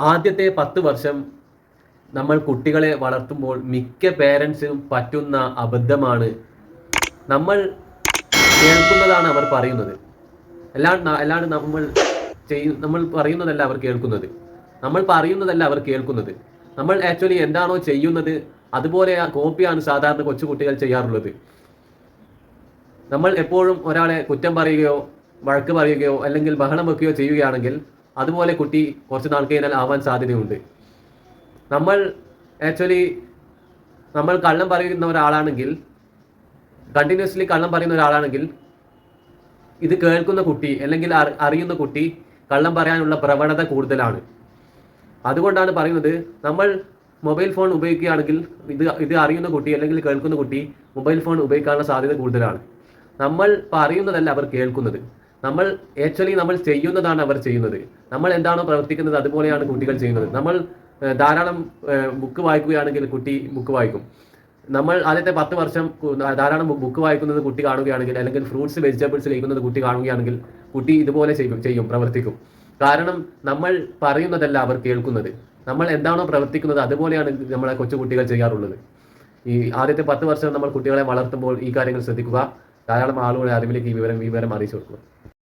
ആദ്യത്തെ 10 വർഷം നമ്മൾ കുട്ടികളെ വളർത്തുമ്പോൾ മിക്ക പേരൻസിനും പറ്റുന്ന അബദ്ധമാണ് നമ്മൾ കേൾക്കുന്നതാണ് അവർ പറയുന്നത്. അല്ലാണ്ട് നമ്മൾ പറയുന്നതല്ല അവർ കേൾക്കുന്നത്. നമ്മൾ പറയുന്നതല്ല അവർ കേൾക്കുന്നത്. നമ്മൾ ആക്ച്വലി എന്താണോ ചെയ്യുന്നത് അതുപോലെ കോപ്പിയാണ് സാധാരണ കൊച്ചുകുട്ടികൾ ചെയ്യാറുള്ളത്. നമ്മൾ എപ്പോഴും ഒരാളെ കുറ്റം പറയുകയോ വഴക്ക് പറയുകയോ അല്ലെങ്കിൽ ബഹളം വെക്കുകയോ ചെയ്യുകയാണെങ്കിൽ അതുപോലെ കുട്ടി കുറച്ച് നാൾ കഴിഞ്ഞാൽ ആവാൻ സാധ്യതയുണ്ട്. നമ്മൾ കള്ളം പറയുന്ന ഒരാളാണെങ്കിൽ, കണ്ടിന്യൂസ്ലി കള്ളം പറയുന്ന ഒരാളാണെങ്കിൽ, ഇത് കേൾക്കുന്ന കുട്ടി അല്ലെങ്കിൽ അറിയുന്ന കുട്ടി കള്ളം പറയാനുള്ള പ്രവണത കൂടുതലാണ്. അതുകൊണ്ടാണ് പറയുന്നത്, നമ്മൾ മൊബൈൽ ഫോൺ ഉപയോഗിക്കുകയാണെങ്കിൽ ഇത് അറിയുന്ന കുട്ടി അല്ലെങ്കിൽ കേൾക്കുന്ന കുട്ടി മൊബൈൽ ഫോൺ ഉപയോഗിക്കാനുള്ള സാധ്യത കൂടുതലാണ്. നമ്മൾ പറയുന്നതല്ല അവർ കേൾക്കുന്നത്. നമ്മൾ ചെയ്യുന്നതാണ് അവർ ചെയ്യുന്നത്. നമ്മൾ എന്താണോ പ്രവർത്തിക്കുന്നത് അതുപോലെയാണ് കുട്ടികൾ ചെയ്യുന്നത്. നമ്മൾ ധാരാളം ബുക്ക് വായിക്കുകയാണെങ്കിൽ കുട്ടി ബുക്ക് വായിക്കും. നമ്മൾ ആദ്യത്തെ 10 വർഷം ധാരാളം ബുക്ക് വായിക്കുന്നത് കുട്ടി കാണുകയാണെങ്കിൽ, അല്ലെങ്കിൽ ഫ്രൂട്ട്സ് വെജിറ്റബിൾസ് കഴിക്കുന്നത് കുട്ടി കാണുകയാണെങ്കിൽ കുട്ടി ഇതുപോലെ പ്രവർത്തിക്കും. കാരണം നമ്മൾ പറയുന്നതല്ല അവർ കേൾക്കുന്നത്. നമ്മൾ എന്താണോ പ്രവർത്തിക്കുന്നത് അതുപോലെയാണ് നമ്മളെ കൊച്ചുകുട്ടികൾ ചെയ്യാറുള്ളത്. ഈ ആദ്യത്തെ 10 വർഷം നമ്മൾ കുട്ടികളെ വളർത്തുമ്പോൾ ഈ കാര്യങ്ങൾ ശ്രദ്ധിക്കുക. ധാരാളം ആളുകളെ അറിവിലേക്ക് ഈ വിവരം അറിയിച്ചു കൊടുക്കുക.